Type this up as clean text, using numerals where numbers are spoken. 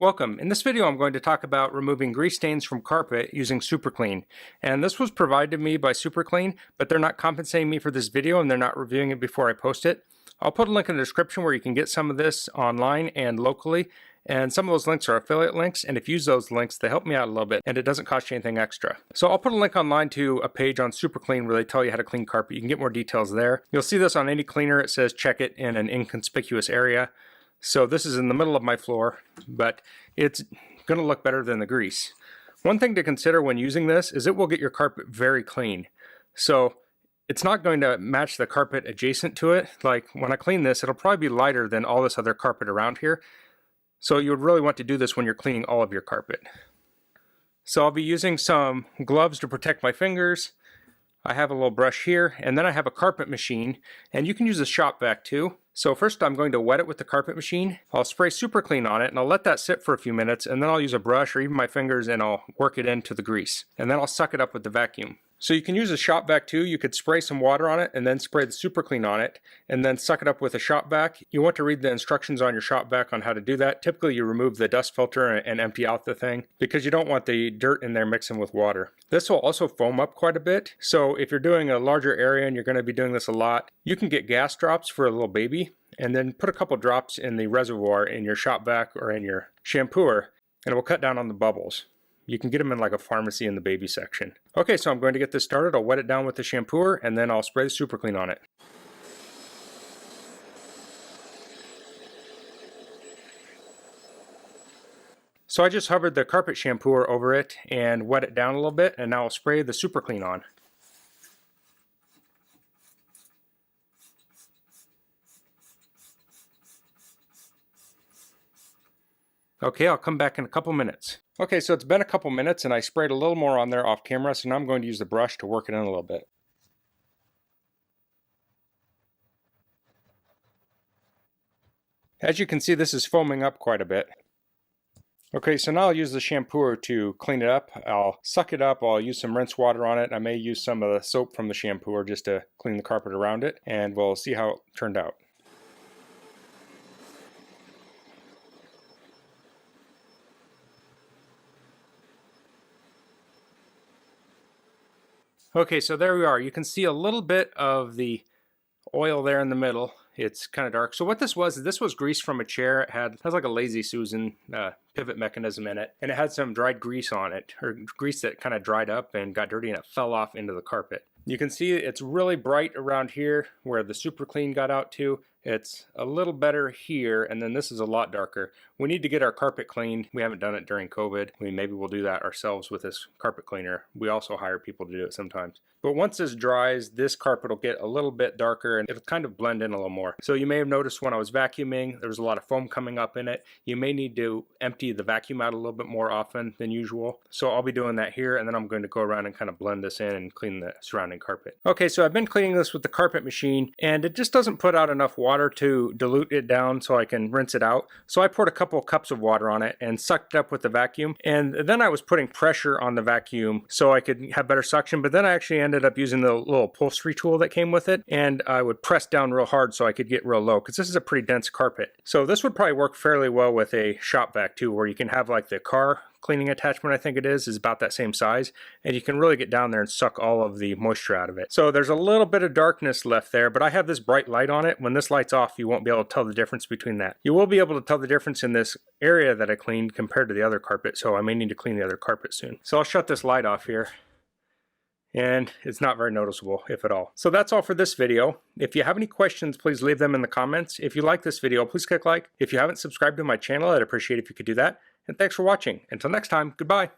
Welcome. In this video I'm going to talk about removing grease stains from carpet using Super Clean. And this was provided to me by Super Clean, but they're not compensating me for this video and they're not reviewing it before I post it. I'll put a link in the description where you can get some of this online and locally. And some of those links are affiliate links, and if you use those links, they help me out a little bit, and it doesn't cost you anything extra. So I'll put a link online to a page on Super Clean where they tell you how to clean carpet. You can get more details there. You'll see this on any cleaner. It says check it in an inconspicuous area. So this is in the middle of my floor, but it's going to look better than the grease. One thing to consider when using this is it will get your carpet very clean. So it's not going to match the carpet adjacent to it. Like when I clean this, it'll probably be lighter than all this other carpet around here. So you would really want to do this when you're cleaning all of your carpet. So I'll be using some gloves to protect my fingers. I have a little brush here, and then I have a carpet machine, and you can use a shop vac too. So first I'm going to wet it with the carpet machine. I'll spray Super Clean on it, and I'll let that sit for a few minutes, and then I'll use a brush or even my fingers and I'll work it into the grease. And then I'll suck it up with the vacuum. So you can use a shop vac too. You could spray some water on it and then spray the Super Clean on it and then suck it up with a shop vac. You want to read the instructions on your shop vac on how to do that. Typically you remove the dust filter and empty out the thing because you don't want the dirt in there mixing with water. This will also foam up quite a bit. So if you're doing a larger area and you're going to be doing this a lot, you can get gas drops for a little baby and then put a couple drops in the reservoir in your shop vac or in your shampooer, and it will cut down on the bubbles. You can get them in like a pharmacy in the baby section. Okay, so I'm going to get this started. I'll wet it down with the shampooer and then I'll spray the Super Clean on it. So I just hovered the carpet shampooer over it and wet it down a little bit, and now I'll spray the Super Clean on. Okay, I'll come back in a couple minutes. Okay, so it's been a couple minutes and I sprayed a little more on there off camera, so now I'm going to use the brush to work it in a little bit. As you can see, this is foaming up quite a bit. Okay, so now I'll use the shampooer to clean it up. I'll suck it up, I'll use some rinse water on it. I may use some of the soap from the shampooer just to clean the carpet around it, and we'll see how it turned out. Okay, so there we are. You can see a little bit of the oil there in the middle. It's kind of dark. So what this was grease from a chair. It has like a Lazy Susan pivot mechanism in it, and it had some dried grease on it, or grease that kind of dried up and got dirty and it fell off into the carpet. You can see it's really bright around here where the Super Clean got out to. It's a little better here, and then this is a lot darker. We need to get our carpet cleaned. We haven't done it during COVID. Maybe we'll do that ourselves with this carpet cleaner. We also hire people to do it sometimes. But once this dries, this carpet will get a little bit darker and it'll kind of blend in a little more. So you may have noticed when I was vacuuming, there was a lot of foam coming up in it. You may need to empty the vacuum out a little bit more often than usual. So I'll be doing that here, and then I'm going to go around and kind of blend this in and clean the surrounding carpet. Okay, so I've been cleaning this with the carpet machine, and it just doesn't put out enough water to dilute it down so I can rinse it out. So I poured a couple of cups of water on it and sucked it up with the vacuum, and then I was putting pressure on the vacuum so I could have better suction, but then I actually ended up using the little upholstery tool that came with it, and I would press down real hard so I could get real low, because this is a pretty dense carpet. So this would probably work fairly well with a shop vac too, where you can have like the car cleaning attachment, I think it is about that same size, and you can really get down there and suck all of the moisture out of it. So there's a little bit of darkness left there, but I have this bright light on it. When this light's off, you won't be able to tell the difference between that. You will be able to tell the difference in this area that I cleaned compared to the other carpet, so I may need to clean the other carpet soon. So I'll shut this light off here, and it's not very noticeable, if at all. So that's all for this video. If you have any questions, please leave them in the comments. If you like this video, please click like. If you haven't subscribed to my channel, I'd appreciate if you could do that. And thanks for watching. Until next time, goodbye.